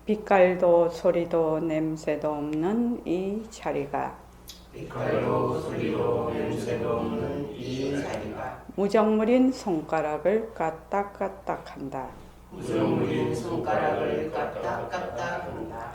빛깔도 소리도 냄새도 없는 이 자리가 빛깔도 소리도 냄새도 없는 이 자리가 무정물인 손가락을 까딱까딱한다. 무정물인 손가락을 까딱까딱한다.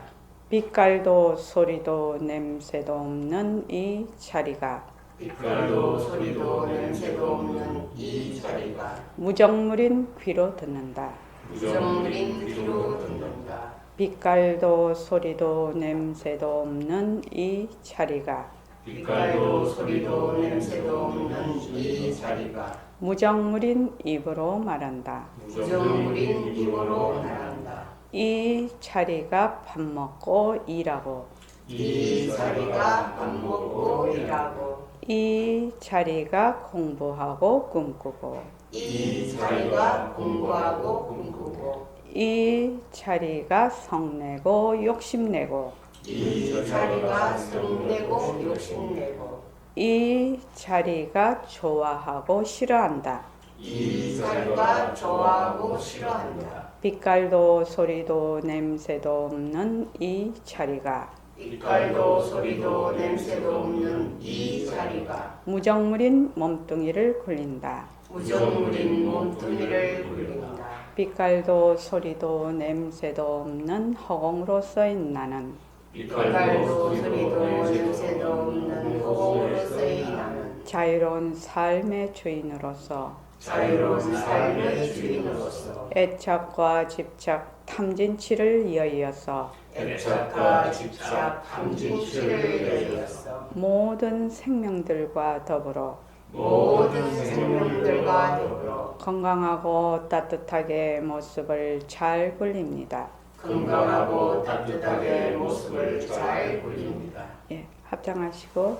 빛깔도 소리도 냄새도 없는 이 자리가 빛깔도 소리도 냄새도 없는 이 자리가 무정물인 귀로 듣는다. 무정물인 귀로 듣는다. 빛깔도 소리도 냄새도 없는 이 자리가 빛깔도 소리도 냄새도 없는 이 자리가 무정물인 입으로 말한다. 무정물인 입으로 말한다. 이 자리가 밥 먹고 일하고 이 자리가 밥 먹고 일하고 이 자리가 공부하고 꿈꾸고 이 자리가 공부하고 꿈꾸고 이 자리가 성내고 욕심내고 이 자리가 성내고 욕심내고 이 자리가 좋아하고 싫어한다. 이 자리가 좋아하고 싫어한다. 빛깔도 소리도 냄새도 없는 이 자리가 빛깔도 소리도 냄새도 없는 이 자리가 무정물인 몸뚱이를 굴린다. 무정물인 몸뚱이를 굴린다. 빛깔도 소리도 냄새도 없는 허공으로 써인 나는 빛깔도 소리도 냄새도 없는 허공으로 쓰인 나는 자유로운 삶의 주인으로서 자유로운 삶의 주인으로서 애착과 집착, 탐진치를 여의어서 애착과 집착, 탐진치를 여의어서 모든 생명들과 더불어 모든 생명들과 더불어 건강하고 따뜻하게 모습을 잘 굴립니다. 건강하고 따뜻하게 모습을 잘 굴립니다. 예, 합장하시고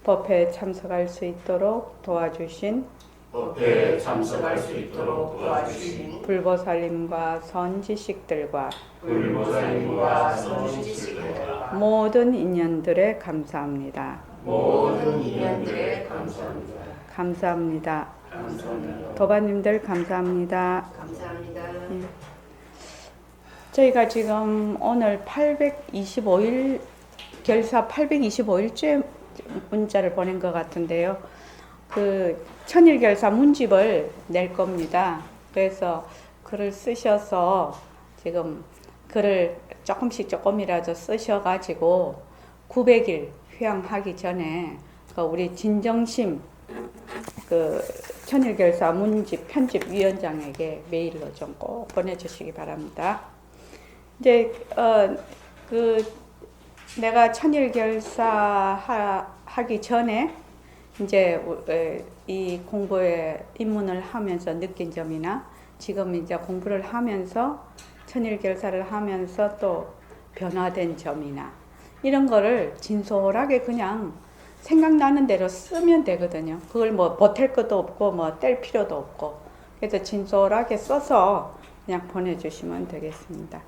법회에 참석할 수 있도록 도와주신 법회에 참석할 수 있도록 도와주신 불보살님과 선지식들과 불보살님과 선지식들과 모든 인연들에 감사합니다. 모든 인연들에 감사합니다. 감사합니다. 감사합니다. 도반님들 감사합니다. 감사합니다. 저희가 지금 오늘 825일 결사 825일째 문자를 보낸 것 같은데요. 그 천일결사 문집을 낼 겁니다. 그래서 글을 쓰셔서 지금 글을 조금이라도 쓰셔가지고 900일 휴양하기 전에 그 우리 진정심 그 천일결사 문집 편집위원장에게 메일로 좀 꼭 보내주시기 바랍니다. 이제 그 내가 천일결사 하기 전에 이제 이 공부에 입문을 하면서 느낀 점이나 지금 이제 공부를 하면서 천일결사를 하면서 또 변화된 점이나 이런 거를 진솔하게 그냥 생각나는 대로 쓰면 되거든요. 그걸 뭐 보탤 것도 없고 뭐 뗄 필요도 없고 그래서 진솔하게 써서 그냥 보내주시면 되겠습니다.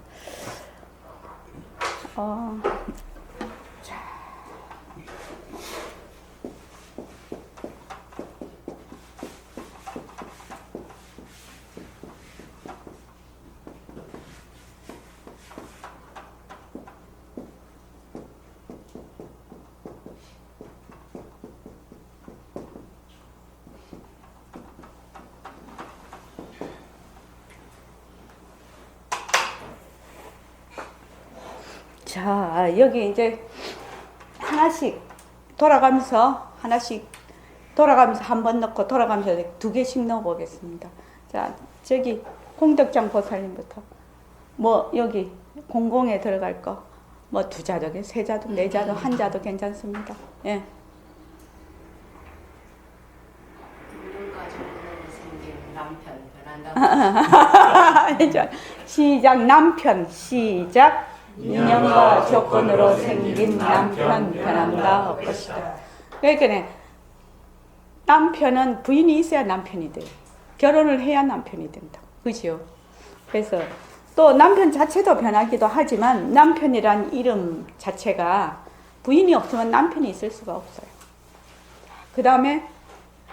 자, 여기 이제 하나씩 돌아가면서 한 번 넣고 돌아가면서 2개씩 넣어 보겠습니다. 자, 저기 공덕장 보살님부터 뭐 여기 공공에 들어갈 거 뭐 2자도, 3자도, 4자도, 1자도 괜찮습니다. 예. 시작. 남편 시작. 인연과 조건으로 생긴 남편 변함다 할 것이다. 그러니까 남편은 부인이 있어야 남편이 돼요. 결혼을 해야 남편이 된다. 그죠? 그래서 또 남편 자체도 변하기도 하지만 남편이란 이름 자체가 부인이 없으면 남편이 있을 수가 없어요. 그 다음에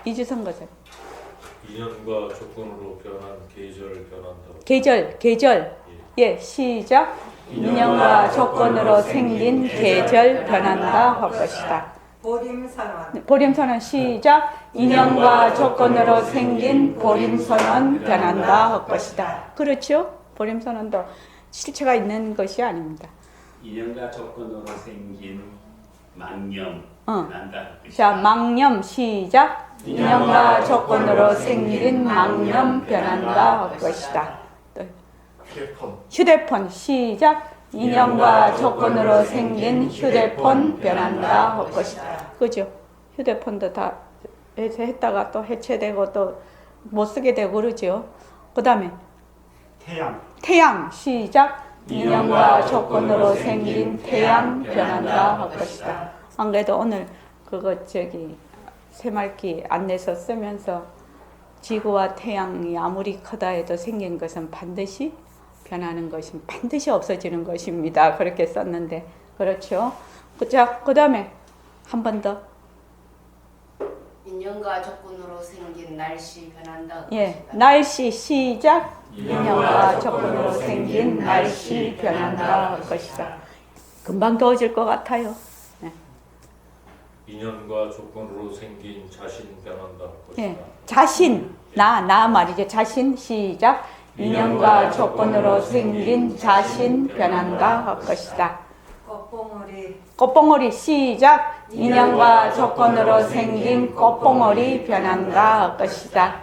이주성 거죠. 인연과 조건으로 변한 계절 변한다. 계절. 예, 시작. 인연과 조건으로 생긴 계절 변한다 할 것이다. 보림선언. 보림선언 시작. 인연과 조건으로 생긴 보림선언 변한다 할 것이다. 그렇죠? 보림선언도 실체가 있는 것이 아닙니다. 인연과 조건으로 생긴 망념 변한다. 자, 망념 시작. 인연과 조건으로 생긴 망념 변한다 할 것이다. 또 휴대폰 시작. 인연과 조건으로 생긴 휴대폰 변한다 할 것이다. 그죠? 휴대폰도 다 했다가 또 해체되고 또 못 쓰게 되고 그러죠. 그 다음에 태양 시작. 인연과 조건으로 생긴 태양 변한다 할 것이다. 안 그래도 오늘 그거 새말기 안내서 쓰면서 지구와 태양이 아무리 크다 해도 생긴 것은 반드시 변하는 것이 반드시 없어지는 것입니다. 그렇게 썼는데 그렇죠. 자, 그 다음에 한 번 더. 인연과 조건으로 생긴 날씨 변한다. 예, 날씨 시작. 인연과 조건으로 생긴 날씨 변한다 할 것이다. 금방 더워질 것 같아요. 네. 인연과 조건으로 생긴 자신 변한다 할 것이다. 예, 자신 나 말이죠. 자신 시작. 인연과 조건으로 생긴 자신 변한다 할 것이다. 꽃봉오리 시작. 인연과 조건으로 생긴 꽃봉오리 변한다 할 것이다.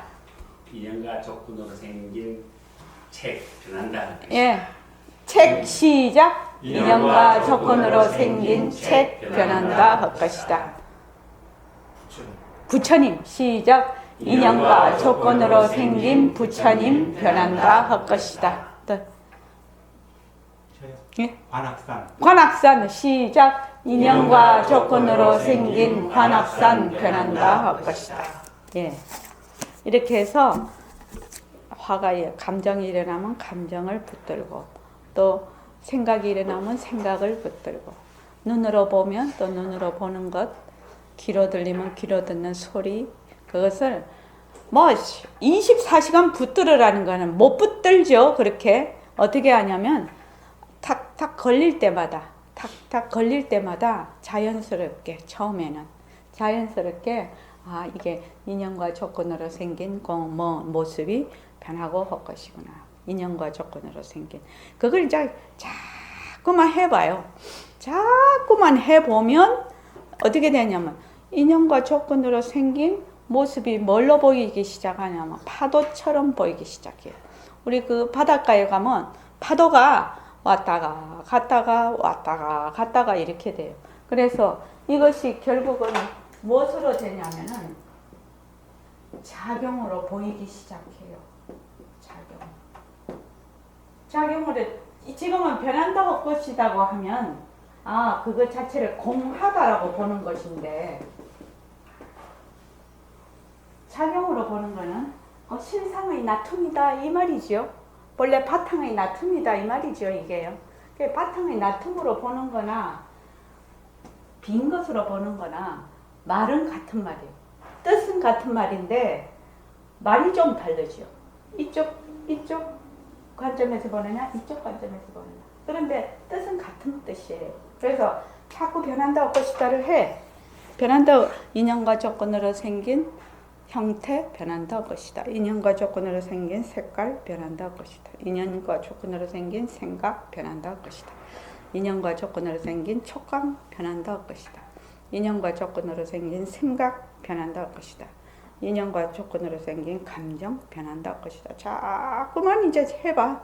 인연과 조건으로 생긴 책 변한다. 예, 책 시작. 인연과 조건으로 생긴 책 변한다 할 것이다. 부처님 시작. 인연과 조건으로 생긴 부처님 변한다 할 것이다. 또. 예? 관악산 시작. 인연과 조건으로 생긴 관악산 변한다 할 것이다. 예. 이렇게 해서 화가 감정이 일어나면 감정을 붙들고 또 생각이 일어나면 생각을 붙들고 눈으로 보면 또 눈으로 보는 것, 귀로 들리면 귀로 듣는 소리, 그것을 뭐 24시간 붙들으라는 거는 못 붙들죠. 그렇게 어떻게 하냐면 탁탁 걸릴 때마다 자연스럽게 처음에는 자연스럽게 이게 인연과 조건으로 생긴 모습이 변하고 할 것이구나. 인연과 조건으로 생긴 그걸 이제 자꾸만 해봐요. 자꾸만 해보면 어떻게 되냐면 인연과 조건으로 생긴 모습이 뭘로 보이기 시작하냐면 파도처럼 보이기 시작해요. 우리 그 바닷가에 가면 파도가 왔다가 갔다가 이렇게 돼요. 그래서 이것이 결국은 무엇으로 되냐면은 작용으로 보이기 시작해요. 작용으로 지금은 변한다고 할 것이라고 하면 그거 자체를 공하다라고 보는 것인데 작용으로 보는 거는 실상의 나툼이다 이 말이죠. 원래 바탕의 나툼이다 이 말이죠. 이게요. 바탕의 나툼으로 보는 거나 빈 것으로 보는 거나 말은 같은 말이에요. 뜻은 같은 말인데 말이 좀 다르죠. 이쪽 관점에서 보느냐 이쪽 관점에서 보느냐. 그런데 뜻은 같은 뜻이에요. 그래서 자꾸 변한다고 할 것이다를 해. 변한다고 인연과 조건으로 생긴 형태 변한다 할 것이다. 인연과 조건으로 생긴 색깔 변한다 할 것이다. 인연과 조건으로 생긴 생각 변한다 할 것이다. 인연과 조건으로 생긴 촉감 변한다 할 것이다. 인연과 조건으로 생긴 생각 변한다 할 것이다. 인연과 조건으로 생긴 감정 변한다 할 것이다. 자꾸만 이제 해봐.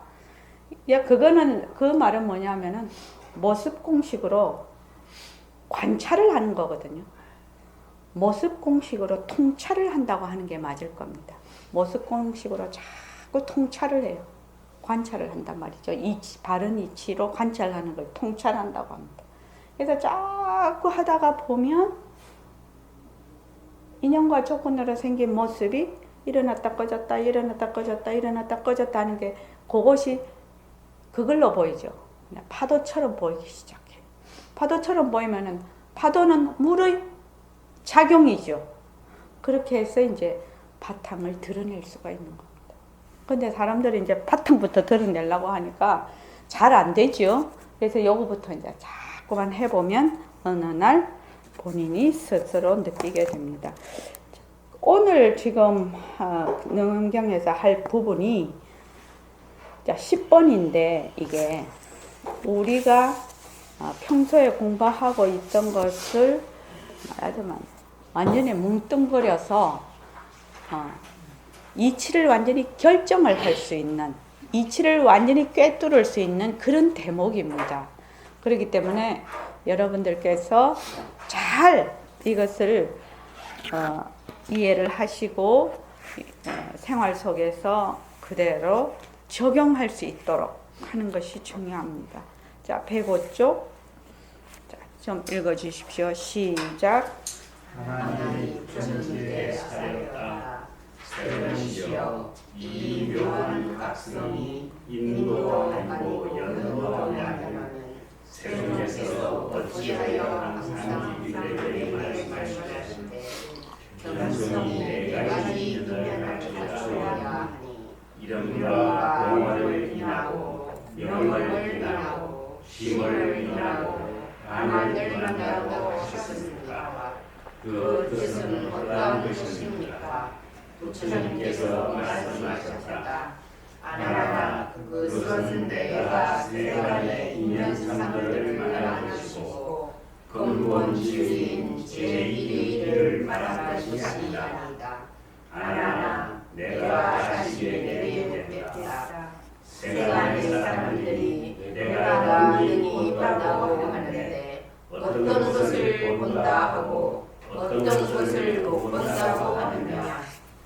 그거는 그 말은 뭐냐면은 모습 공식으로 관찰을 하는 거거든요. 모습 공식으로 통찰을 한다고 하는 게 맞을 겁니다. 모습 공식으로 자꾸 통찰을 해요. 관찰을 한단 말이죠. 바른 이치로 관찰하는 걸 통찰한다고 합니다. 그래서 자꾸 하다가 보면 인연과 조건으로 생긴 모습이 일어났다 꺼졌다 일어났다 꺼졌다 일어났다 꺼졌다 하는 게 그것이 그걸로 보이죠. 파도처럼 보이기 시작해요. 파도처럼 보이면은 파도는 물의 작용이죠. 그렇게 해서 이제 바탕을 드러낼 수가 있는 겁니다. 근데 사람들이 이제 바탕부터 드러내려고 하니까 잘 안 되죠. 그래서 요거부터 이제 자꾸만 해보면 어느 날 본인이 스스로 느끼게 됩니다. 오늘 지금 능엄경에서 할 부분이 10번인데 이게 우리가 평소에 공부하고 있던 것을 말하자면 완전히 뭉뚱그려서 이치를 완전히 결정을 할 수 있는, 이치를 완전히 꿰뚫을 수 있는 그런 대목입니다. 그렇기 때문에 여러분들께서 잘 이것을 이해를 하시고 생활 속에서 그대로 적용할 수 있도록 하는 것이 중요합니다. 자, 105쪽. 자, 좀 읽어 주십시오. 시작. 하나님 천지에 사였다. 세련시여 이 묘한 각성이 인도하고 연도하는 세상에서 어찌하여 항상 이들에게 말씀하시되 견성이 네 가지 인연을 갖추어야 하니 이름과 명을 인하고 명을 인하고 심을 인하고 안을 인하고 하셨습니까? 그 뜻은 어떠한 것입니까? 부처님께서 말씀하셨다. 아나라 그것은 내가 세간의 인연상들을 말하는 것이고 근본주의인 제1의 말하는 것이 아니다. 아나라 내가 자신에게 묻겠다. 세간의 사람들이 내가 능히 본다고 하는데 어떤 것을 본다 하고 어떤 것을 못 본다고 하느냐.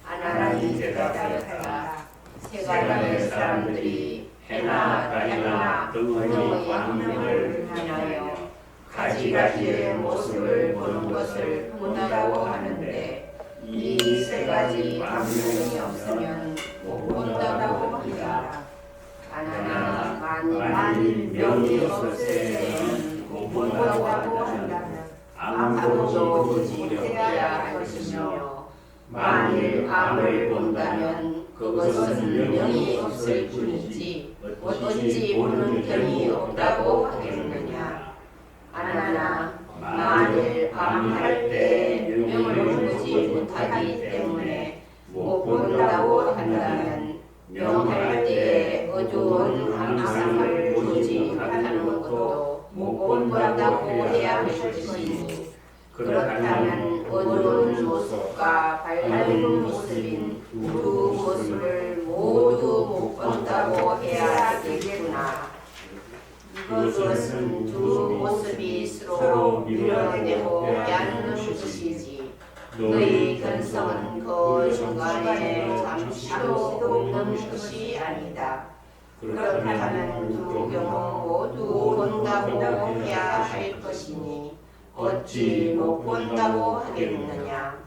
아나라니 대답하였다. 세간의 사람들이 해나 달이나 등의 광명을 인하여 가지가지의 모습을 보는 것을 본다고 하는데 이 세 가지 광명이 없으면 못 본다고 한다. 아나나 만일 명이 없을 때는 못 본다고 한다면 아무도 보지 못해야 할 것이며 만일 암을 본다면 그것은 명이 없을 뿐이지 어찌 보는 편이 없다고 하겠느냐. 아나나 만일 암할 때 명을 보지 못하기 때문에 못 본다고 한다면 명할 때에 어두운 암상을 보지 못하는 것도 못 본다고 해야 할 것이니 그렇다면 어두운 모습과 밝은 모습인 두 모습을 모두 못 본다고 해야 되겠구나. 이것은 두 모습이 서로 밀어내고 빼앗는 것이지 너희 견성은 그 중간에 잠시도 없는 것이 아니다. 그렇다면 두 경우 모두 본다고 해야 할 것이니 어찌 못 본다고 하겠느냐.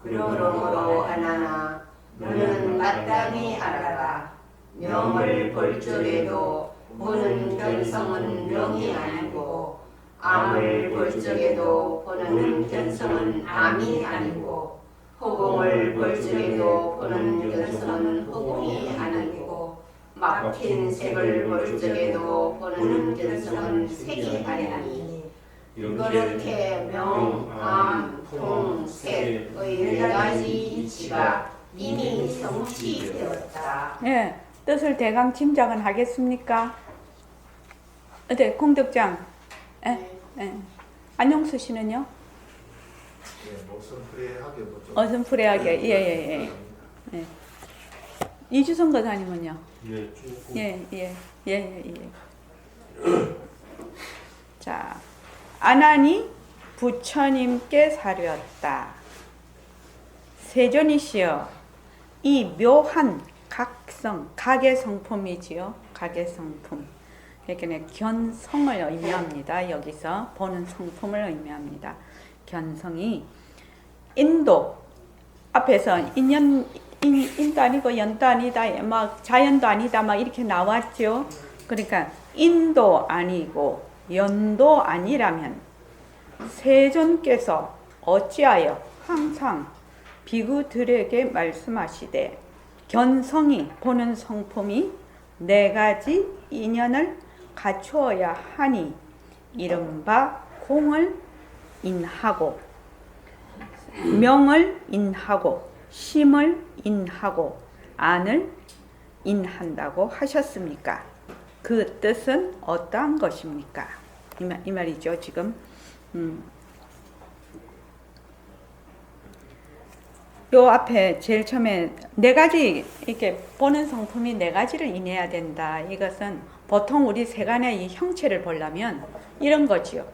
그러므로 아나나 너는 마땅히 알아라. 명을 볼 적에도 보는 견성은 명이 아니고 암을 볼 적에도 보는 견성은 암이 아니고 허공을 볼 적에도 보는 견성은 허공이 아니고 막힌 색을 볼 적에도 보는 견성은 색이 아니니 이렇게 명, 암, 통, 색의 네 가지 이치가 이미 성취되었다. 예, 뜻을 대강 짐작은 하겠습니까? 어때, 공덕장? 예, 예. 안용수 씨는요? 예, 어슴푸레하게 뭐좀 어슴푸레하게, 예. 이주성 거사님은요? 네, 조금 예. 자, 아나니 부처님께 사료였다. 세존이시여, 이 묘한 각성, 각의 성품이지요. 각의 성품. 그러니까 견성을 의미합니다. 여기서 보는 성품을 의미합니다. 견성이 인도 앞에서 인도 아니고 연도 아니다, 막 자연도 아니다, 막 이렇게 나왔죠. 그러니까 인도 아니고 연도 아니라면 세존께서 어찌하여 항상 비구들에게 말씀하시되 견성이 보는 성품이 네 가지 인연을 갖추어야 하니 이른바 공을 인하고 명을 인하고 심을 인하고 안을 인한다고 하셨습니까? 그 뜻은 어떠한 것입니까? 이 말이죠. 지금 요 앞에 제일 처음에 네 가지 이렇게 보는 성품이 네 가지를 인해야 된다. 이것은 보통 우리 세간의 이 형체를 보려면 이런 거지요.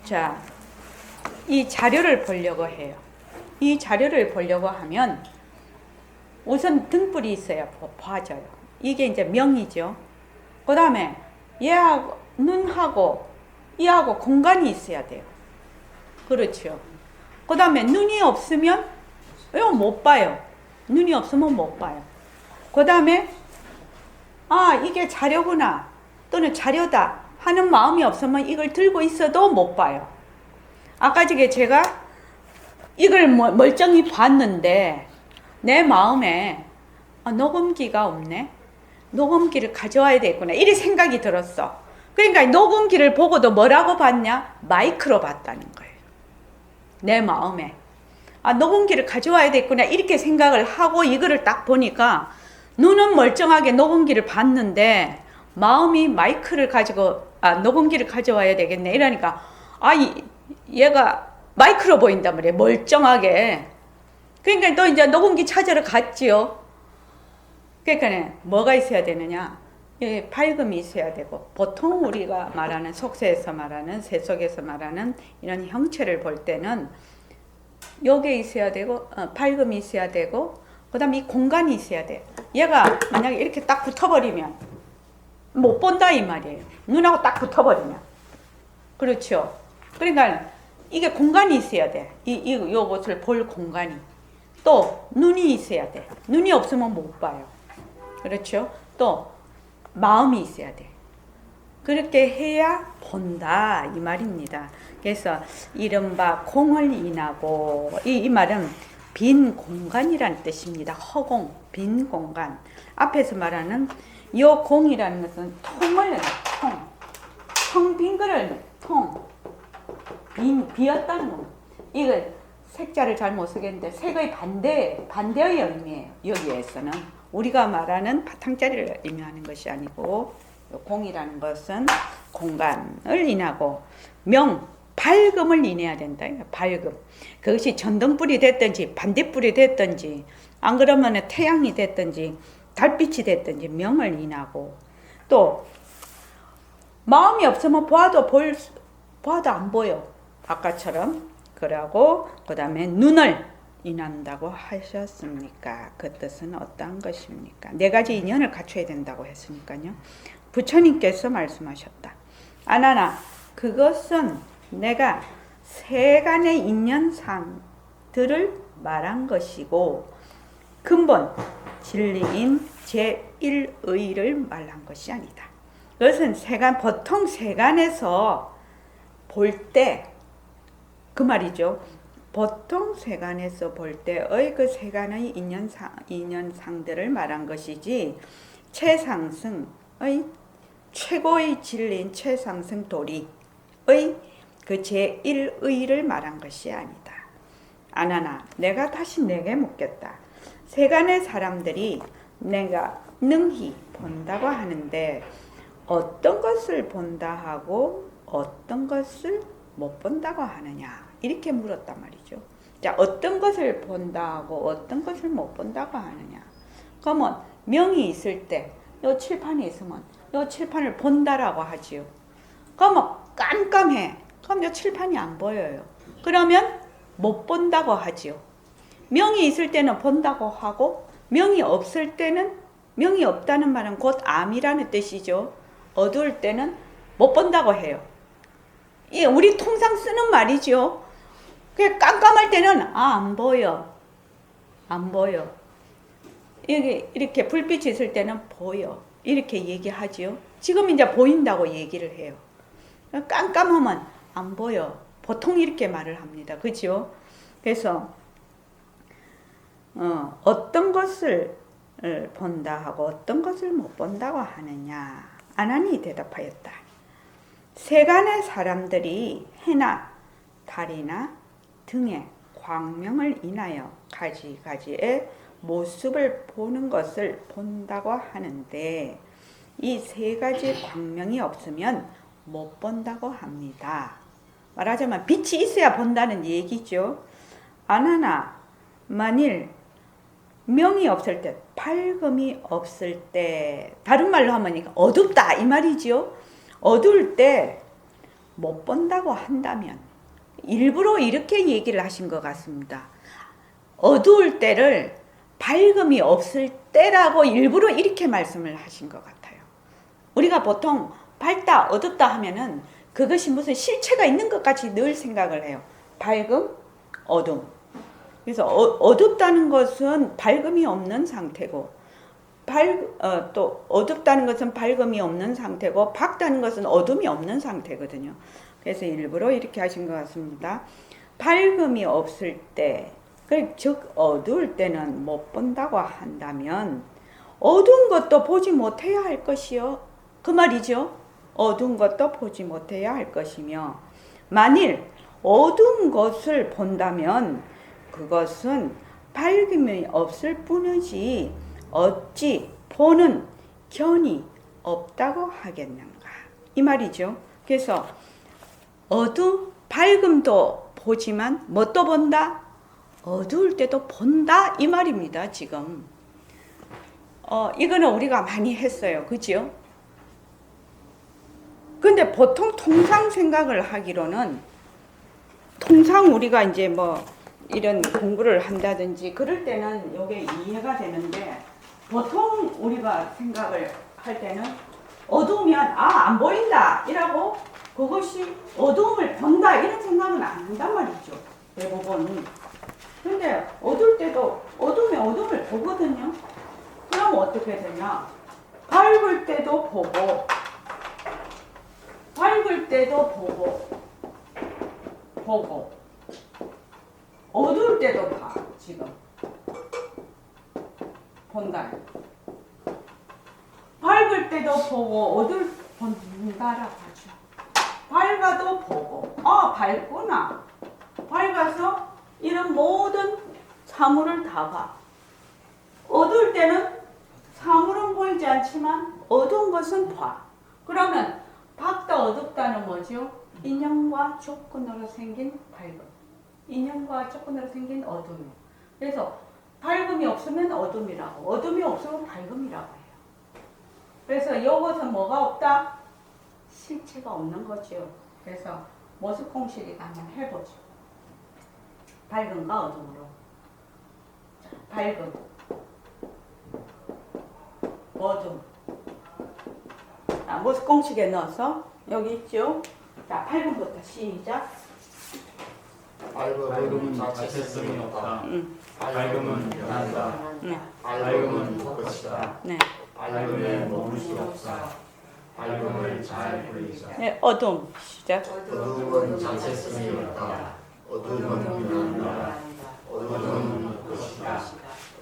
자, 이 자료를 보려고 해요. 이 자료를 보려고 하면 우선 등불이 있어야 봐져요. 이게 이제 명이죠. 그 다음에 얘하고 눈하고 이하고 공간이 있어야 돼요. 그렇죠. 그 다음에 눈이 없으면 이거 못 봐요. 눈이 없으면 못 봐요. 그 다음에 아 이게 자료구나 또는 자료다 하는 마음이 없으면 이걸 들고 있어도 못 봐요. 아까 전에 제가 이걸 멀쩡히 봤는데 내 마음에 녹음기가 없네. 녹음기를 가져와야 되겠구나. 이런 생각이 들었어. 그러니까 녹음기를 보고도 뭐라고 봤냐? 마이크로 봤다는 거예요. 내 마음에. 아, 녹음기를 가져와야 되겠구나. 이렇게 생각을 하고 이거를 딱 보니까 눈은 멀쩡하게 녹음기를 봤는데 마음이 마이크를 가지고 녹음기를 가져와야 되겠네. 이러니까 얘가 마이크로 보인단 말이에요. 멀쩡하게. 그러니까 또 이제 녹음기 찾으러 갔지요. 그러니까 뭐가 있어야 되느냐? 밝음이 있어야 되고 보통 우리가 말하는 속세에서 말하는 세속에서 말하는 이런 형체를 볼 때는 요게 있어야 되고 밝음이 있어야 되고 그 다음에 이 공간이 있어야 돼. 얘가 만약에 이렇게 딱 붙어버리면 못 본다 이 말이에요. 눈하고 딱 붙어버리면. 그렇죠. 그러니까 이게 공간이 있어야 돼. 요것을 볼 공간이. 또 눈이 있어야 돼. 눈이 없으면 못 봐요. 그렇죠. 또 마음이 있어야 돼. 그렇게 해야 본다 이 말입니다. 그래서 이른바 공을 인하고 이 말은 빈 공간이란 뜻입니다. 허공, 빈 공간. 앞에서 말하는 요 공이라는 것은 통을 텅 빈 거를 비었다는 거. 이거 색자를 잘 못 쓰겠는데 색의 반대의 의미예요. 여기에서는 우리가 말하는 바탕자리를 의미하는 것이 아니고 공이라는 것은 공간을 인하고 밝음을 인해야 된다. 밝음. 그것이 전등불이 됐든지 반딧불이 됐든지 안 그러면 태양이 됐든지 달빛이 됐든지 명을 인하고 또 마음이 없으면 봐도 안 보여. 아까처럼. 그러고 그 다음에 눈을 인한다고 하셨습니까? 그 뜻은 어떠한 것입니까? 네 가지 인연을 갖춰야 된다고 했으니까요. 부처님께서 말씀하셨다. 아나나 그것은 내가 세간의 인연상들을 말한 것이고 근본 진리인 제1의를 말한 것이 아니다. 그것은 보통 세간에서 볼 때 그 말이죠. 보통 세간에서 볼 때의 그 세간의 인연상들을 말한 것이지 최상승의 최고의 진리인 최상승 도리의 그 제1의를 말한 것이 아니다. 아나나 내가 다시 내게 묻겠다. 세간의 사람들이 내가 능히 본다고 하는데 어떤 것을 본다 하고 어떤 것을 못 본다고 하느냐 이렇게 물었단 말이죠. 자, 어떤 것을 본다 하고 어떤 것을 못 본다고 하느냐. 그러면 명이 있을 때 요 칠판이 있으면 요 칠판을 본다라고 하지요. 그러면 깜깜해. 그럼 요 칠판이 안 보여요. 그러면 못 본다고 하지요. 명이 있을 때는 본다고 하고 명이 없을 때는 명이 없다는 말은 곧 암이라는 뜻이죠. 어두울 때는 못 본다고 해요. 예, 우리 통상 쓰는 말이죠. 깜깜할 때는 안 보여. 안 보여. 이렇게 불빛이 있을 때는 보여. 이렇게 얘기하지요. 지금 이제 보인다고 얘기를 해요. 깜깜하면 안 보여. 보통 이렇게 말을 합니다. 그죠? 그래서 어떤 것을 본다 하고 어떤 것을 못 본다고 하느냐. 아난이 대답하였다. 세간의 사람들이 해나 달이나 등의 광명을 인하여 가지가지의 모습을 보는 것을 본다고 하는데 이 세 가지 광명이 없으면 못 본다고 합니다. 말하자면 빛이 있어야 본다는 얘기죠. 아나나 만일 명이 없을 때, 밝음이 없을 때, 다른 말로 하면 어둡다 이 말이죠. 어두울 때 못 본다고 한다면 일부러 이렇게 얘기를 하신 것 같습니다. 어두울 때를 밝음이 없을 때라고 일부러 이렇게 말씀을 하신 것 같아요. 우리가 보통 밝다, 어둡다 하면은 그것이 무슨 실체가 있는 것 같이 늘 생각을 해요. 밝음, 어둠. 그래서 어둡다는 것은 밝음이 없는 상태고, 또 어둡다는 것은 밝음이 없는 상태고, 밝다는 것은 어둠이 없는 상태거든요. 그래서 일부러 이렇게 하신 것 같습니다. 밝음이 없을 때, 즉 어두울 때는 못 본다고 한다면 어두운 것도 보지 못해야 할 것이요. 그 말이죠. 어두운 것도 보지 못해야 할 것이며, 만일 어두운 것을 본다면 그것은 밝음이 없을 뿐이지 어찌 보는 견이 없다고 하겠는가 이 말이죠. 그래서 밝음도 보지만 뭣도 본다? 어두울 때도 본다 이 말입니다. 지금 이거는 우리가 많이 했어요. 그죠? 근데 보통 통상 생각을 하기로는 통상 우리가 이제 뭐 이런 공부를 한다든지 그럴 때는 이게 이해가 되는데 보통 우리가 생각을 할 때는 어두우면 안 보인다 이라고 그것이 어두움을 본다 이런 생각은 안 한단 말이죠. 대부분. 근데 어두울 때도 어두우면 어두움을 보거든요. 그럼 어떻게 되냐? 밝을 때도 보고 밝을 때도 보고 어두울 때도 봐. 지금 본다. 밝을 때도 보고 어두울 본다라 하죠. 밝아도 보고 밝구나. 밝아서 이런 모든 사물을 다 봐. 어두울 때는 사물은 보이지 않지만 어두운 것은 봐. 그러면 밝다 어둡다는 뭐죠? 인연과 조건으로 생긴 밝음. 인연과 조건으로 생긴 어둠. 그래서 밝음이 없으면 어둠이라고, 어둠이 없으면 밝음이라고 해요. 그래서 이것은 뭐가 없다? 실체가 없는 거죠. 그래서 모습 공식이다 한번 해보죠. 밝음과 어둠으로. 자, 밝음, 어둠. 모습 공식에 넣어서 여기 있죠. 자, 밝음부터 시작. 밝음은 자체성이 없다. 밝음은 변한다. 밝음은 것이다. 네. 밝음에 머물 수 없다. 밝음을 잘 보이자. 네, 어둠 시작. 어둠은 자체성이 없다. 어둠은 변한다. 어둠은 것이다.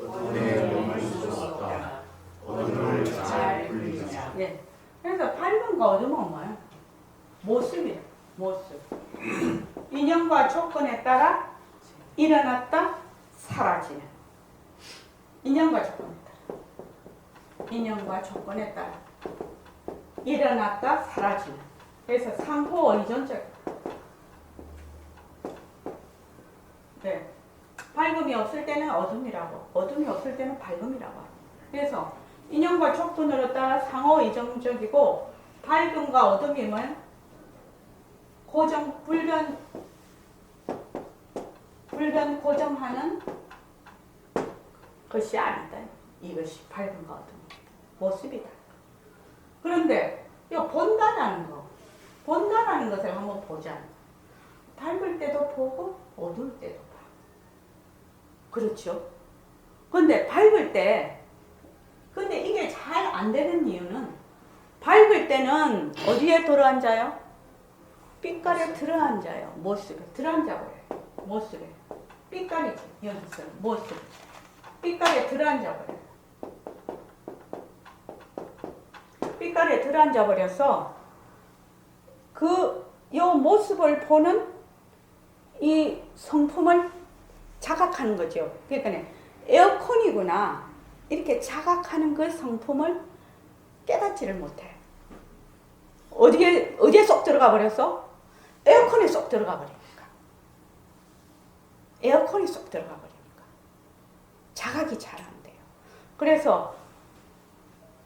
어둠에 머물 수 없다. 어둠을 잘 보이자. 네. 그래서 밝음과 어둠은 뭐예요? 모습이에요. 모습. 인연과 조건에 따라 일어났다 사라지는. 인연과 조건에 따라. 인연과 조건에 따라 일어났다 사라지는. 그래서 상호 의존적. 네. 밝음이 없을 때는 어둠이라고, 어둠이 없을 때는 밝음이라고. 그래서 인연과 조건으로 따라 상호 의존적이고, 밝음과 어둠임은 고정하는 것이 아니다. 이것이 밝음과 어둠 모습이다. 그런데 이 본다라는 것을 한번 보자. 밝을 때도 보고 어두울 때도 봐. 그렇죠? 근데 근데 이게 잘 안 되는 이유는 밝을 때는 어디에 들어앉아요? 빛깔에 들어앉아요. 모습에 들어앉아버려요. 모습에 빛깔이지. 여기서 모습 빛깔에 들어앉아버려요. 빛깔에 들어앉아 버려서 요 모습을 보는 이 성품을 자각하는 거죠. 그러니까 에어컨이구나 이렇게 자각하는 그 성품을 깨닫지를 못해. 어디에 쏙 들어가 버렸어? 에어컨에 쏙 들어가 버리니까. 에어컨이 쏙 들어가 버리니까 자각이 잘 안 돼요. 그래서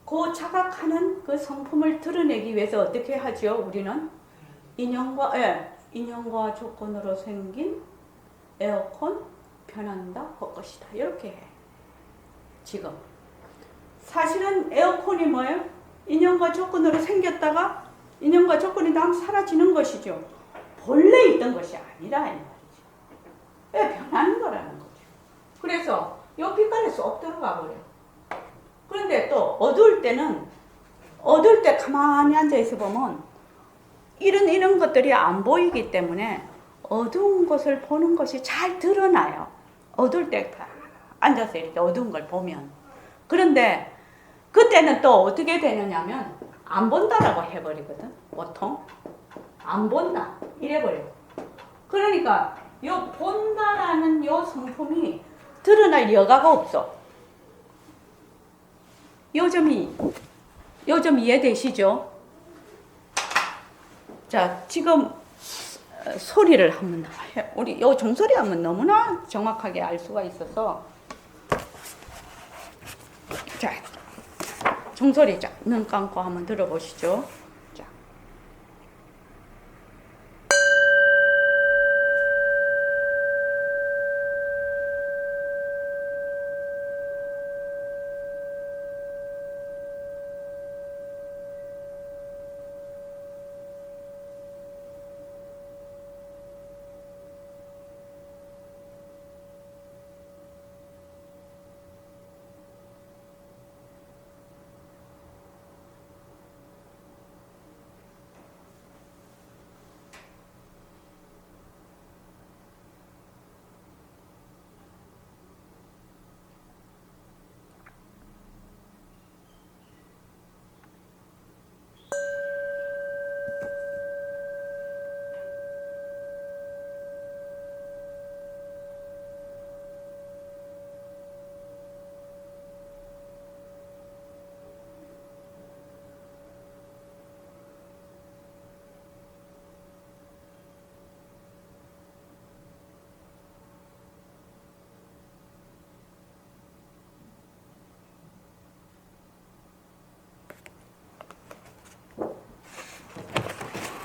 그 자각하는 그 성품을 드러내기 위해서 어떻게 하죠? 우리는 인연과 조건으로 생긴 에어컨 변한다 헛것이다 이렇게 해. 지금 사실은 에어컨이 뭐예요? 인연과 조건으로 생겼다가 인연과 조건이 다 사라지는 것이죠. 본래 있던 것이 아니라 이 말이죠. 왜 변하는 거라는 거죠. 그래서 요 빛깔에 쏙 들어가 버려. 그런데 또 어두울 때 가만히 앉아 있어 보면 이런 것들이 안 보이기 때문에 어두운 것을 보는 것이 잘 드러나요. 어두울 때 앉아서 이렇게 어두운 걸 보면. 그런데 그때는 또 어떻게 되느냐면 안 본다라고 해버리거든. 보통 안 본다 이래버려. 그러니까 요 본다라는 요 성품이 드러날 여가가 없어. 요점 이해되시죠? 자, 지금 소리를 한번 해. 우리 요 종소리 하면 너무나 정확하게 알 수가 있어서. 자, 종소리 자, 눈 감고 한번 들어보시죠. 자.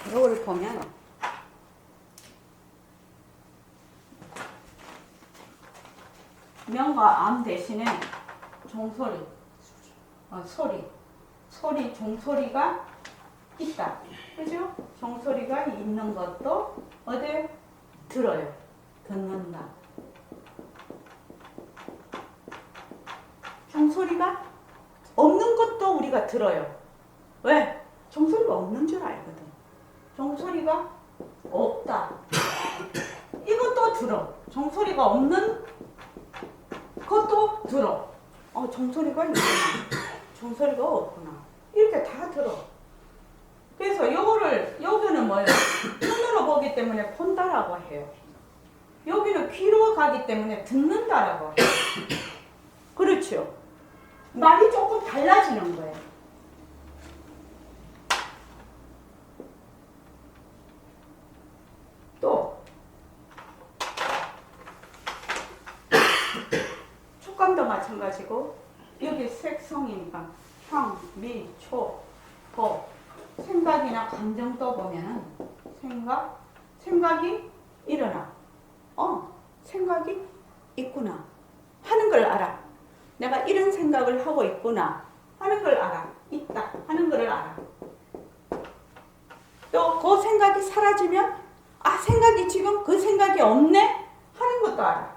이거를 보면 명과 암 대신에 종소리, 종소리가 있다. 그죠? 종소리가 있는 것도 어디 들어요. 듣는다. 종소리가 없는 것도 우리가 들어요. 왜? 종소리가 없는 줄 알거든. 종소리가 없다. 이것도 들어. 종소리가 없는 것도 들어. 종소리가 있구나. 종소리가 없구나. 이렇게 다 들어. 그래서 여기는 뭐예요? 눈으로 보기 때문에 본다라고 해요. 여기는 귀로 가기 때문에 듣는다라고 해요. 그렇죠? 말이 조금 달라지는 거예요. 또 촉감도 마찬가지고 여기 색성이니까 향, 미, 초, 보 생각이나 감정도 보면은 생각이 일어나. 생각이 있구나 하는 걸 알아. 내가 이런 생각을 하고 있구나 하는 걸 알아. 있다 하는 걸 알아. 또 그 생각이 사라지면 생각이 지금 그 생각이 없네 하는 것도 알아.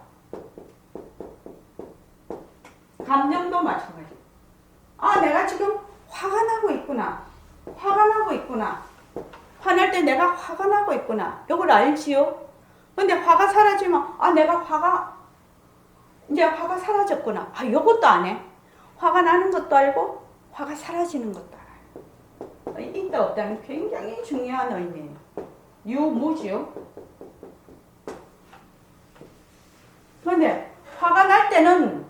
감정도 마찬가지. 내가 지금 화가 나고 있구나. 화날 때 내가 화가 나고 있구나. 이걸 알지요? 근데 화가 사라지면 내가 이제 화가 사라졌구나. 이것도 안 해. 화가 나는 것도 알고 화가 사라지는 것도 알아요. 있다 없다는 굉장히 중요한 의미예요. 유무지요. 그런데 화가 날 때는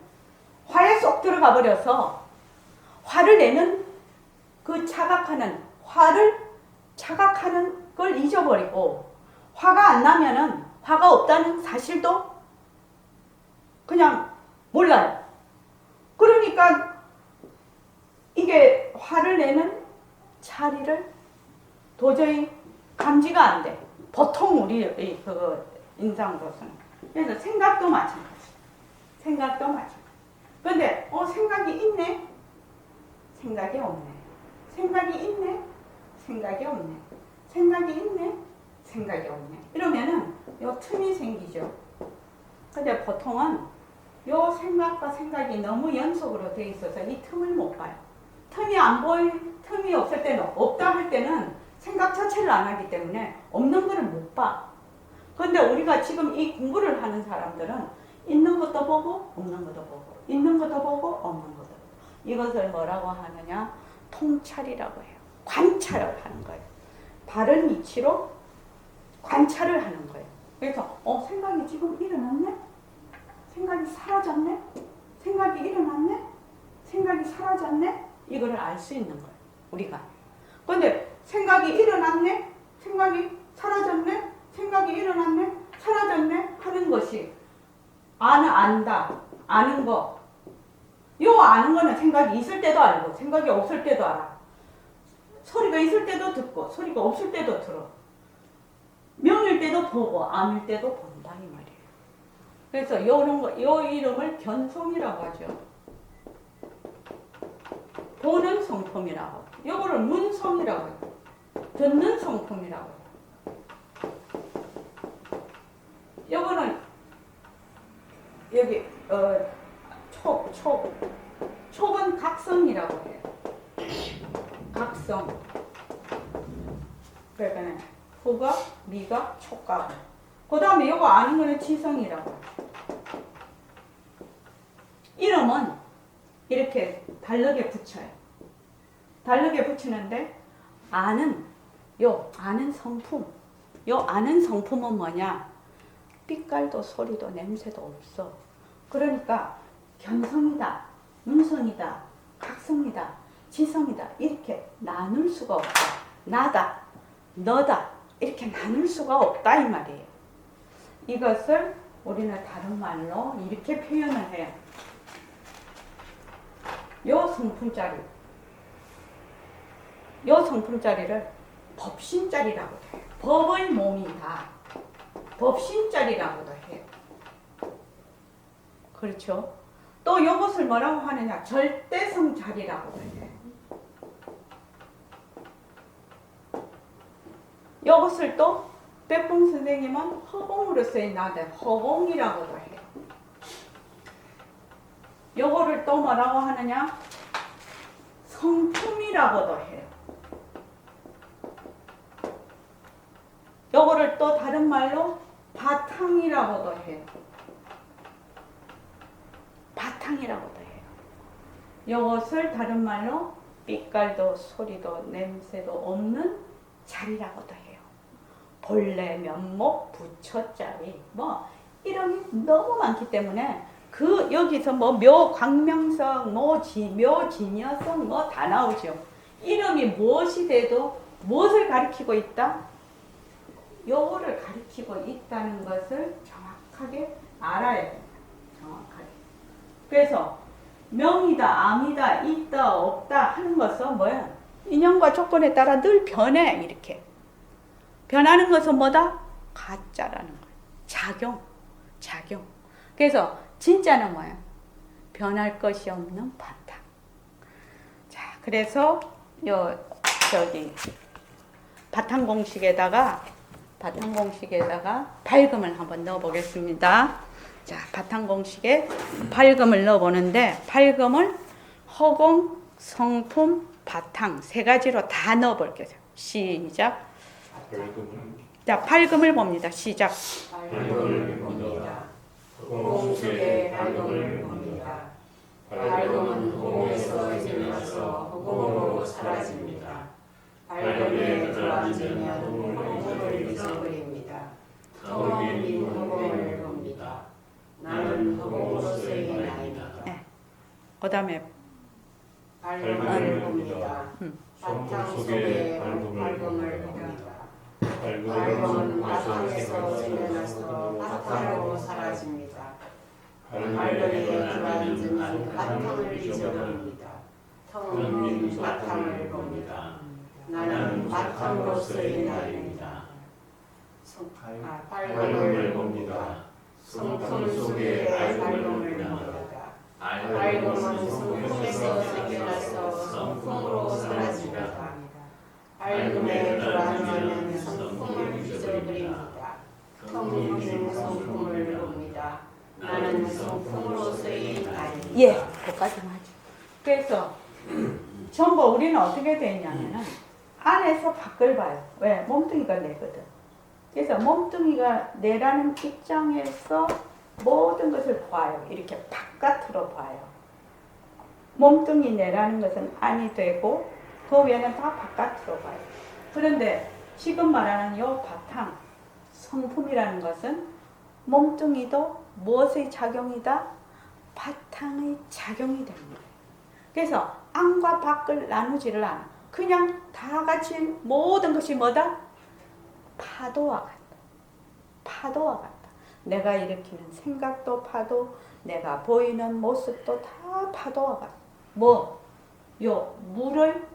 화에 쏙 들어가 버려서 화를 내는 그 화를 자각하는 걸 잊어버리고 화가 안 나면은 화가 없다는 사실도 그냥 몰라요. 그러니까 이게 화를 내는 자리를 도저히 감지가 안 돼. 보통 우리의 그 인상으로서는. 그래서 생각도 마찬가지. 생각도 마찬가지. 근데 생각이 있네. 생각이 없네. 생각이 있네. 생각이 없네. 생각이 있네. 생각이 없네. 이러면은 요 틈이 생기죠. 근데 보통은 요 생각과 생각이 너무 연속으로 돼 있어서 이 틈을 못 봐요. 틈이 없을 때는, 없다 할 때는 생각 자체를 안 하기 때문에 없는 거를 못 봐. 근데 우리가 지금 이 공부를 하는 사람들은 있는 것도 보고 없는 것도 보고 있는 것도 보고 없는 것도 보고 이것을 뭐라고 하느냐? 통찰이라고 해요. 관찰을 하는 거예요. 바른 이치로 관찰을 하는 거예요. 그래서 생각이 지금 일어났네? 생각이 사라졌네? 생각이 일어났네? 생각이 사라졌네? 이거를 알 수 있는 거예요. 우리가. 근데 생각이 일어났네? 생각이 사라졌네? 생각이 일어났네? 사라졌네? 하는 것이 안다. 아는 거. 요 아는 거는 생각이 있을 때도 알고 생각이 없을 때도 알아. 소리가 있을 때도 듣고 소리가 없을 때도 들어. 명일 때도 보고 암일 때도 본다 이 말이에요. 그래서 요 이름을 견성이라고 하죠. 보는 성품이라고. 요거를 문성이라고 해요. 듣는 성품이라고 해요. 요거는 여기 촉은 각성이라고 해요. 각성. 그러니까 후각, 미각, 촉각. 그 다음에 요거 아는 거는 지성이라고 해요. 이름은 이렇게 다르게 붙여요. 다르게 붙이는데 아는 성품. 요 아는 성품은 뭐냐? 빛깔도 소리도 냄새도 없어. 그러니까 견성이다, 문성이다, 각성이다, 지성이다 이렇게 나눌 수가 없다. 나다, 너다 이렇게 나눌 수가 없다 이 말이에요. 이것을 우리는 다른 말로 이렇게 표현을 해요. 요 성품짜리를 법신짜리라고 해요. 법의 몸이다. 법신짜리라고도 해요. 그렇죠? 또 이것을 뭐라고 하느냐? 절대성자리라고도 해요. 이것을 또 백봉 선생님은 허공으로 쓰인다는데 허공이라고도 해요. 요거를 또 뭐라고 하느냐? 성품이라고도 해요. 요거를 또 다른 말로 바탕이라고도 해요. 바탕이라고도 해요. 요것을 다른 말로 빛깔도 소리도 냄새도 없는 자리라고도 해요. 본래 면목 부처자리 이름이 너무 많기 때문에 여기서 묘 광명성 묘 진여성 다 나오죠. 이름이 무엇이 돼도 무엇을 가리키고 있다? 요거를 가리키고 있다는 것을 정확하게 알아야 됩니다. 정확하게. 그래서 명이다, 암이다, 있다, 없다 하는 것은 뭐야? 인연과 조건에 따라 늘 변해 이렇게. 변하는 것은 뭐다? 가짜라는 거예요. 작용. 그래서 진짜는 뭐야? 변할 것이 없는 바탕. 자, 그래서 바탕 공식에다가 밝음을 한번 넣어 보겠습니다. 자, 바탕 공식에 밝음을 넣어 보는데 밝음을 허공, 성품, 바탕 세 가지로 다 넣어 볼게요. 시작. 자, 밝음을 봅니다. 시작. 밝음을 봅니다. 공속의 밝음을 봅니다. 밝음은 공에서 지면서 공으로 사라집니다. 밝음에 들어앉으면 허공을 잊어버립니다. 텅빈 허공을 봅니다. 나는 허공으로서의 나이다. 그 다음에 밝음을 봅니다. 바탕 속에 밝음을 봅니다. 밝음은 바탕에서 생겨나서 바탕으로 사라집니다. 밝음에 들어앉으면 바탕을 잊어버립니다. 텅 빈 바탕을 봅니다. 나는 바탕으로서의 나이입니다. 밝음을 봅니다. 성품 속에 밝음을 봅니다. 밝음은 성품에서 생겨나서 성품으로 사라집니다. 밝음에 들어앉으면 성품을 잊어버립니다. 텅 빈 성품을 봅니다. 나는 성품으로서의 나이입니다. 예, 그까지만 하죠. 그래서 전부 우리는 어떻게 되냐면은 안에서 밖을 봐요. 왜? 몸뚱이가 내거든. 그래서 몸뚱이가 내라는 입장에서 모든 것을 봐요. 이렇게 바깥으로 봐요. 몸뚱이 내라는 것은 안이 되고 그 외에는 다 바깥으로 봐요. 그런데 지금 말하는 요 바탕, 성품이라는 것은 몸뚱이도 무엇의 작용이다? 바탕의 작용이 되는 거예요. 그래서 안과 밖을 나누지를 않아. 그냥 다 같이 모든 것이 뭐다? 파도와 같다. 파도와 같다. 내가 일으키는 생각도 파도, 내가 보이는 모습도 다 파도와 같다. 뭐? 요 물을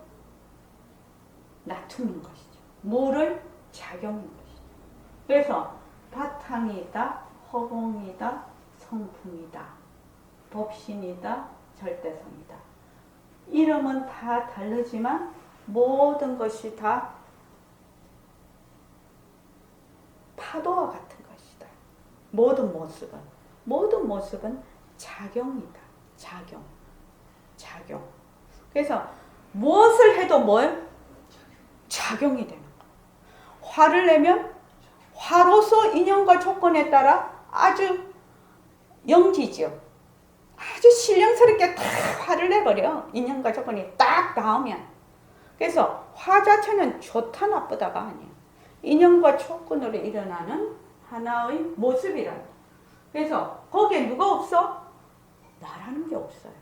낮추는 것이죠. 물을 작용인 것이죠. 그래서 바탕이다, 허공이다, 성품이다, 법신이다, 절대성이다. 이름은 다 다르지만 모든 것이 다 파도와 같은 것이다. 모든 모습은 작용이다. 작용. 그래서 무엇을 해도 뭘? 작용이 되는 거야. 화를 내면 화로서 인연과 조건에 따라 아주 영지죠. 아주 신령스럽게 다 화를 내버려. 인연과 조건이 딱 닿으면. 그래서 화 자체는 좋다 나쁘다가 아니에요. 인연과 조건으로 일어나는 하나의 모습이란다. 그래서 거기에 누가 없어? 나라는 게 없어요.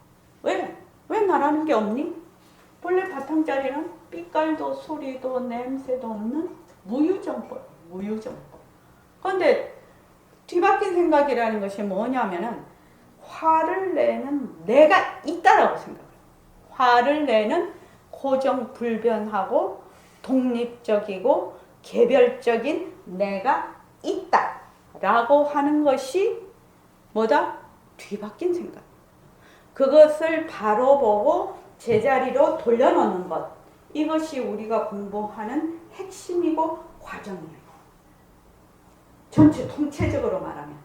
왜? 왜 나라는 게 없니? 본래 바탕자리는 빛깔도 소리도 냄새도 없는 무유정법. 그런데 뒤바뀐 생각이라는 것이 뭐냐면은 화를 내는 내가 있다라고 생각해요. 화를 내는 고정불변하고 독립적이고 개별적인 내가 있다라고 하는 것이 뭐다? 뒤바뀐 생각. 그것을 바로 보고 제자리로 돌려놓는 것. 이것이 우리가 공부하는 핵심이고 과정이에요. 전체 통체적으로 말하면.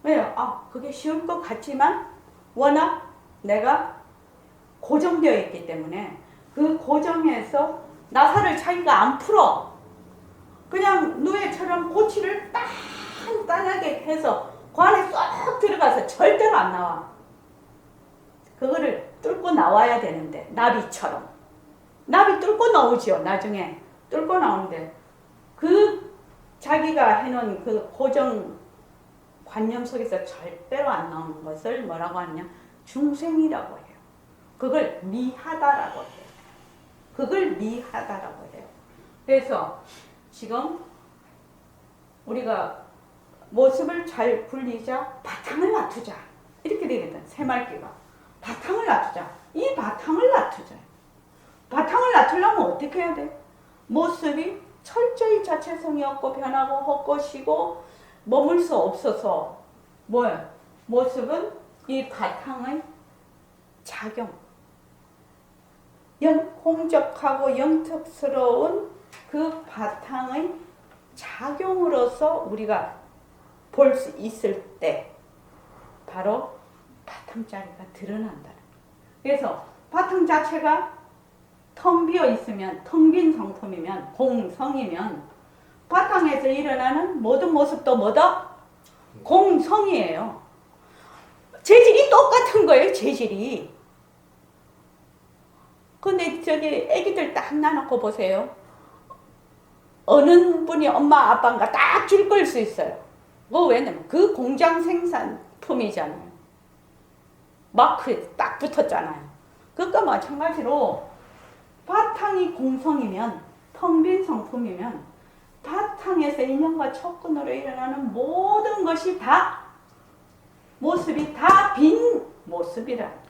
왜요? 그게 쉬울 것 같지만 워낙 내가 고정되어 있기 때문에 그 고정에서 나사를 자기가 안 풀어. 그냥 누에처럼 고치를 단단하게 해서 관에 쏙 들어가서 절대로 안 나와. 그거를 뚫고 나와야 되는데 나비처럼. 나비 뚫고 나오죠. 나중에 뚫고 나오는데 그 자기가 해놓은 그 고정 관념 속에서 절대로 안 나오는 것을 뭐라고 하느냐? 중생이라고 해요. 그걸 미하다라고 해요. 그래서 지금 우리가 모습을 잘 굴리자, 바탕을 놔두자. 이렇게 되거든. 새말귀가. 바탕을 놔두자. 이 바탕을 놔두자. 바탕을 놔두려면 어떻게 해야 돼? 모습이 철저히 자체성이 없고 변하고 헛것이고 머물 수 없어서 뭐야? 모습은 이 바탕의 작용. 공적하고 영특스러운 그 바탕의 작용으로서 우리가 볼 수 있을 때 바로 바탕자리가 드러난다. 그래서 바탕 자체가 텅 비어 있으면, 텅 빈 성품이면, 공성이면 바탕에서 일어나는 모든 모습도 뭐다? 공성이에요. 재질이 똑같은 거예요. 재질이. 근데 저기 애기들 딱 놔놓고 보세요. 어느 분이 엄마 아빠인가 딱 줄 걸 수 있어요. 왜냐면 그 공장 생산품이잖아요. 마크에 딱 붙었잖아요. 그것과 마찬가지로 바탕이 공성이면, 텅 빈 성품이면 바탕에서 인연과 촉근으로 일어나는 모든 것이 다 모습이 다 빈 모습이라는 거예요.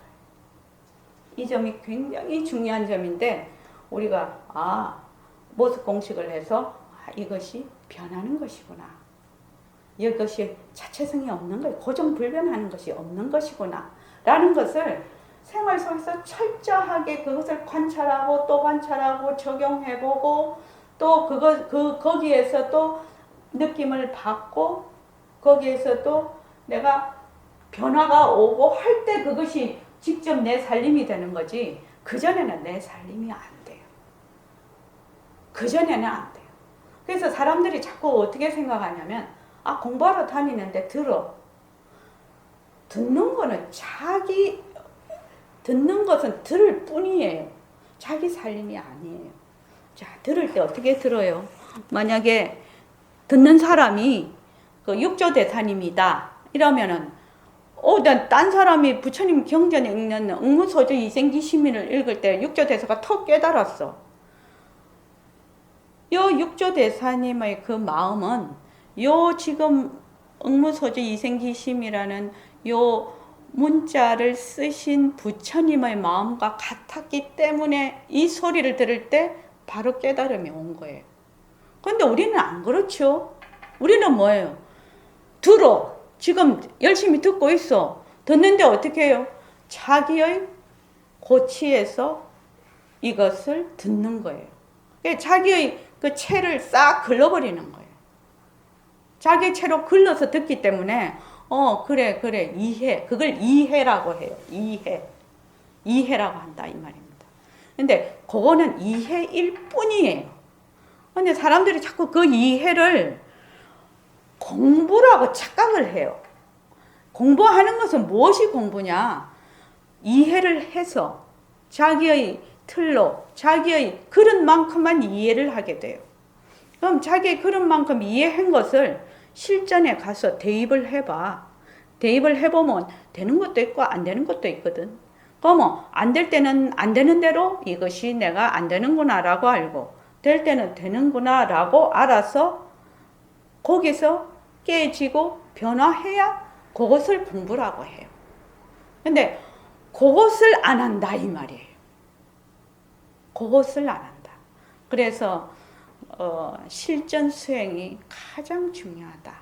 이 점이 굉장히 중요한 점인데 우리가 모습 공식을 해서 이것이 변하는 것이구나. 이것이 자체성이 없는 거예요. 고정불변하는 것이 없는 것이구나. 라는 것을 생활 속에서 철저하게 그것을 관찰하고 또 관찰하고 적용해보고 또 거기에서 또 느낌을 받고 거기에서 또 내가 변화가 오고 할 때 그것이 직접 내 살림이 되는 거지 그전에는 내 살림이 안 돼요. 그전에는 안 돼요. 그래서 사람들이 자꾸 어떻게 생각하냐면 공부하러 다니는데 듣는 거는 듣는 것은 들을 뿐이에요. 자기 살림이 아니에요. 자, 들을 때 어떻게 들어요? 만약에 듣는 사람이 그 육조대사님이다 이러면은 딴 사람이 부처님 경전에 읽는 응무소조 이생기시민을 읽을 때 육조대사가 턱 깨달았어. 요 육조대사님의 그 마음은 요 지금 응무소조 이생기심이라는 요 문자를 쓰신 부처님의 마음과 같았기 때문에 이 소리를 들을 때 바로 깨달음이 온 거예요. 그런데 우리는 안 그렇죠. 우리는 뭐예요? 지금 열심히 듣고 있어. 듣는데 어떻게 해요? 자기의 고치에서 이것을 듣는 거예요. 자기의 그 채를 싹 글러버리는 거예요. 자기 채로 글러서 듣기 때문에 그래 이해. 그걸 이해라고 해요. 이해라고 한다 이 말입니다. 근데 그거는 이해일 뿐이에요. 근데 사람들이 자꾸 그 이해를 공부라고 착각을 해요. 공부하는 것은 무엇이 공부냐? 이해를 해서 자기의 틀로 자기의 그릇만큼만 이해를 하게 돼요. 그럼 자기의 그릇만큼 이해한 것을 실전에 가서 대입을 해봐. 대입을 해보면 되는 것도 있고 안 되는 것도 있거든. 그러면 안 될 때는 안 되는 대로 이것이 내가 안 되는구나 라고 알고 될 때는 되는구나 라고 알아서 거기서 깨지고 변화해야 그것을 공부라고 해요. 근데 그것을 안 한다 이 말이에요. 그것을 안 한다. 그래서 실전 수행이 가장 중요하다.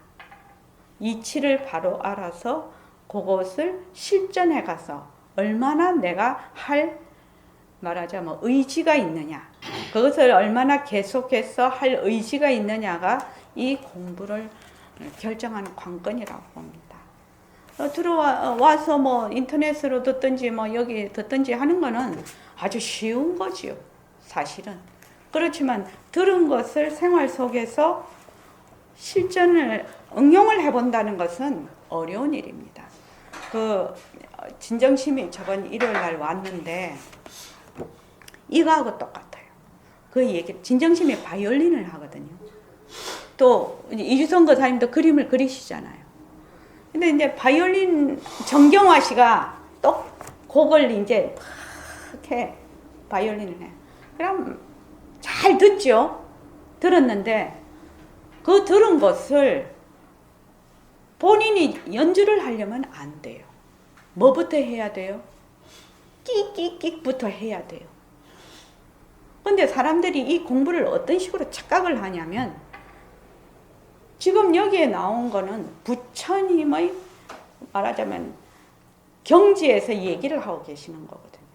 이치를 바로 알아서 그것을 실전에 가서 얼마나 내가 말하자면 의지가 있느냐, 그것을 얼마나 계속해서 할 의지가 있느냐가 이 공부를 결정하는 관건이라고 봅니다. 들어와서 뭐 인터넷으로 듣든지 뭐 여기 듣든지 하는 거는 아주 쉬운 거지요, 사실은. 그렇지만 들은 것을 생활 속에서 실전을 응용을 해본다는 것은 어려운 일입니다. 진정심이 저번 일요일 날 왔는데 이거하고 똑같아요. 그 얘기, 진정심이 바이올린을 하거든요. 또 이주성 거사님도 그림을 그리시잖아요. 근데 이제 바이올린 정경화 씨가 또 곡을 이제 이렇게 바이올린을 해. 그럼 잘 듣죠. 들었는데 그 들은 것을 본인이 연주를 하려면 안 돼요. 뭐부터 해야 돼요? 끽끽끽부터 해야 돼요. 근데 사람들이 이 공부를 어떤 식으로 착각을 하냐면 지금 여기에 나온 거는 부처님의 말하자면 경지에서 얘기를 하고 계시는 거거든요.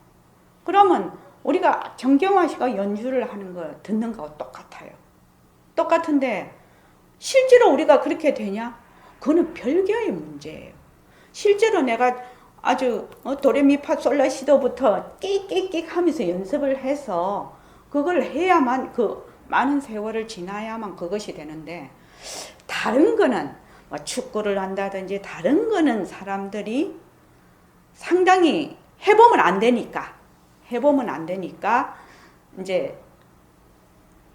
그러면 우리가 정경화 씨가 연주를 하는 거 듣는 거하고 똑같아요. 똑같은데 실제로 우리가 그렇게 되냐? 그거는 별개의 문제예요. 실제로 내가 아주 도레미파솔라시도부터 끽끽끽 하면서 연습을 해서 그걸 해야만 그 많은 세월을 지나야만 그것이 되는데 다른 거는 뭐 축구를 한다든지 다른 거는 사람들이 상당히 해보면 안 되니까 해보면 안 되니까 이제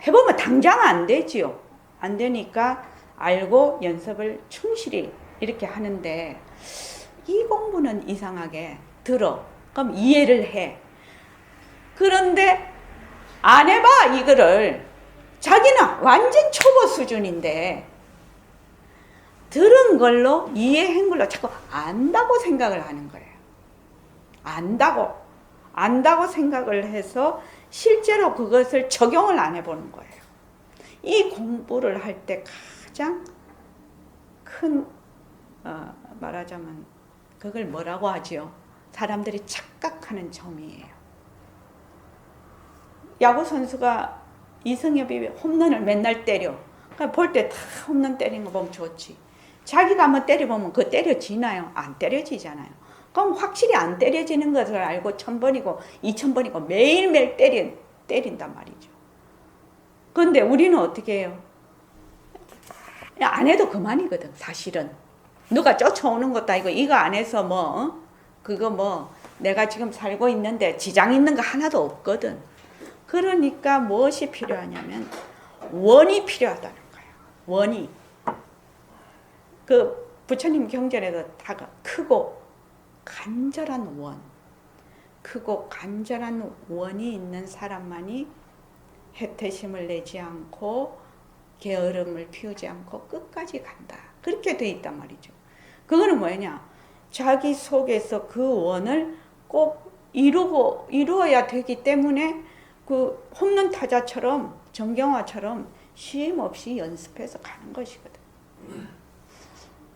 해보면 당장 안 되지요. 안 되니까 알고 연습을 충실히 이렇게 하는데 이 공부는 이상하게 들어. 그럼 이해를 해. 그런데 안 해봐 이거를. 자기는 완전 초보 수준인데 들은 걸로 이해한 걸로 자꾸 안다고 생각을 하는 거예요. 안다고 생각을 해서 실제로 그것을 적용을 안 해보는 거예요. 이 공부를 할 때 가장 큰 말하자면 그걸 뭐라고 하지요? 사람들이 착각하는 점이에요. 야구 선수가 이승엽이 홈런을 맨날 때려. 그러니까 볼 때 다 홈런 때리는 거 보면 좋지. 자기가 한번 때려보면 그거 때려지나요? 안 때려지잖아요. 그럼 확실히 안 때려지는 것을 알고 1000번이고 2000번이고 매일매일 때린단 말이죠. 그런데 우리는 어떻게 해요? 안 해도 그만이거든, 사실은. 누가 쫓아오는 것도 아니고 이거 안 해서 그거 내가 지금 살고 있는데 지장 있는 거 하나도 없거든. 그러니까 무엇이 필요하냐면 원이 필요하다는 거예요. 원이. 그 부처님 경전에도 다가 크고 간절한 원. 크고 간절한 원이 있는 사람만이 해태심을 내지 않고 게으름을 피우지 않고 끝까지 간다. 그렇게 돼 있단 말이죠. 그거는 뭐냐? 자기 속에서 그 원을 꼭 이루어야 되기 때문에 그 홈런 타자처럼 정경화처럼 쉼 없이 연습해서 가는 것이거든.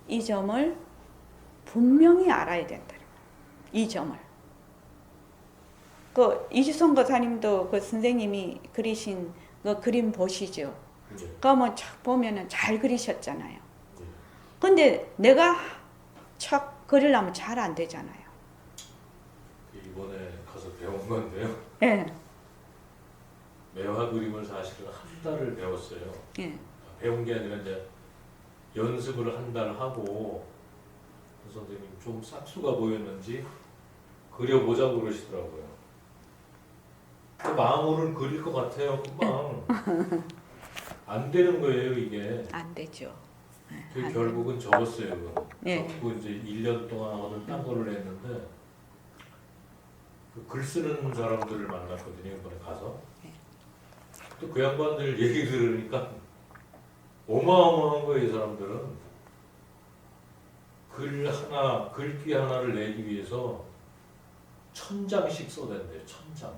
이 점을 분명히 알아야 된다. 이 점을. 그 이주성 거사님도 그 선생님이 그리신 그 그림 보시죠. 그러면 쫙 보면은 잘 그리셨잖아요. 근데 내가 척 그리려면 잘 안 되잖아요. 이번에 가서 배운 건데요. 예. 매화 그림을 사실은 한 달을 배웠어요. 예. 배운 게 아니라 이제 연습을 한 달 하고 그 선생님 좀 싹수가 보였는지 그려보자고 그러시더라고요. 그 마음으로는 그릴 것 같아요. 금방 안 되는 거예요 이게. 안 되죠. 그 결국은 접었어요. 그거. 예. 접고 이제 1년 동안은 딴 거를 했는데 그 글 쓰는 사람들을 만났거든요. 이번에 가서. 또 그 양반들 얘기 들으니까 어마어마한 거예요. 이 사람들은. 글귀 하나를 내기 위해서 1000장씩 써댄대요. 1000장.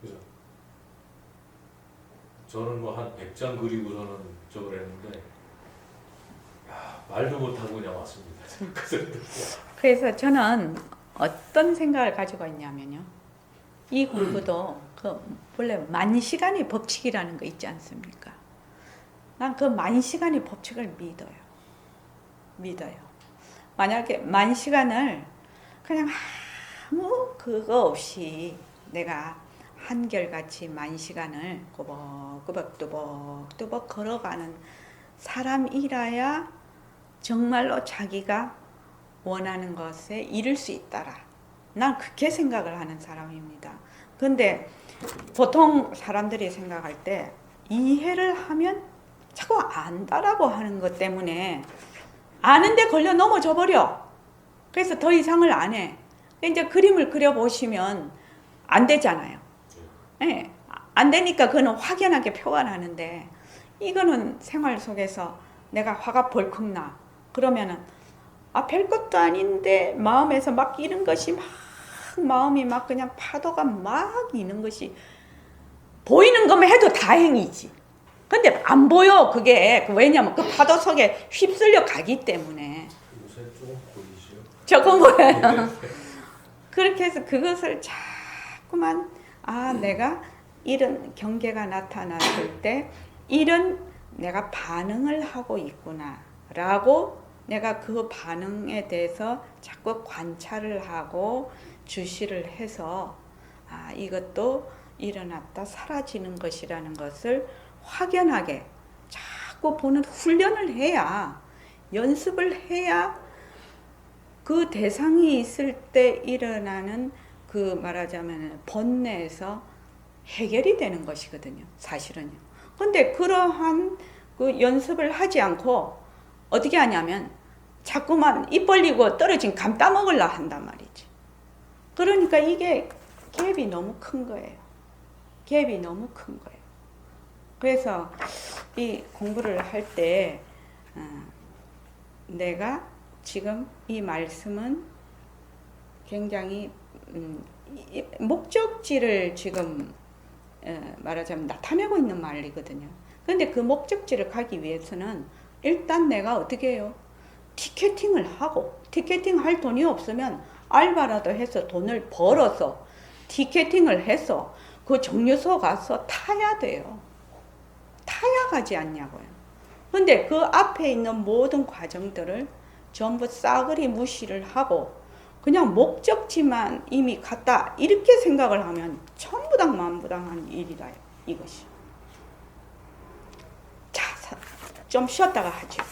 그래서 저는 뭐 한 100장 그리고서는 저걸 했는데 야, 말도 못하고 그냥 왔습니다. 그래서 저는 어떤 생각을 가지고 있냐면요. 이 공부도 그 원래 만시간의 법칙이라는 거 있지 않습니까? 난 그 만시간의 법칙을 믿어요. 만약에 만시간을 그냥 아무 그거 없이 내가 한결같이 만시간을 꾸벅꾸벅 걸어가는 사람이라야 정말로 자기가 원하는 것에 이룰 수 있다라. 난 그렇게 생각을 하는 사람입니다. 근데 보통 사람들이 생각할 때 이해를 하면 자꾸 안다라고 하는 것 때문에 아는데 걸려 넘어져 버려. 그래서 더 이상을 안 해. 이제 그림을 그려보시면 안 되잖아요. 네, 안 되니까 그거는 확연하게 표현하는데 이거는 생활 속에서 내가 화가 벌컥 나. 그러면은 별것도 아닌데 마음에서 막 이런 것이 막 마음이 막 그냥 파도가 막 이는 것이 보이는 것만 해도 다행이지. 근데 안 보여 그게. 왜냐면 그 파도 속에 휩쓸려 가기 때문에. 요새 조금 보이시죠? 조금 보여요. 그렇게 해서 그것을 자꾸만 내가 이런 경계가 나타났을 때 이런 내가 반응을 하고 있구나 라고 내가 그 반응에 대해서 자꾸 관찰을 하고 주시를 해서 이것도 일어났다 사라지는 것이라는 것을 확연하게 자꾸 보는 훈련을 해야, 연습을 해야 그 대상이 있을 때 일어나는 그 말하자면 번뇌에서 해결이 되는 것이거든요. 사실은요. 근데 그러한 그 연습을 하지 않고 어떻게 하냐면 자꾸만 입 벌리고 떨어진 감 따먹으려 한단 말이지. 그러니까 이게 갭이 너무 큰 거예요. 갭이 너무 큰 거예요. 그래서 이 공부를 할 때 내가 지금 이 말씀은 굉장히 목적지를 지금 말하자면 나타내고 있는 말이거든요. 그런데 그 목적지를 가기 위해서는 일단 내가 어떻게 해요? 티켓팅을 하고, 티켓팅 할 돈이 없으면 알바라도 해서 돈을 벌어서 티켓팅을 해서 그 정류소 가서 타야 돼요. 타야 가지 않냐고요. 근데 그 앞에 있는 모든 과정들을 전부 싸그리 무시를 하고 그냥 목적지만 이미 갔다 이렇게 생각을 하면 천부당 만부당한 일이다 이것이. 자, 좀 쉬었다가 하죠.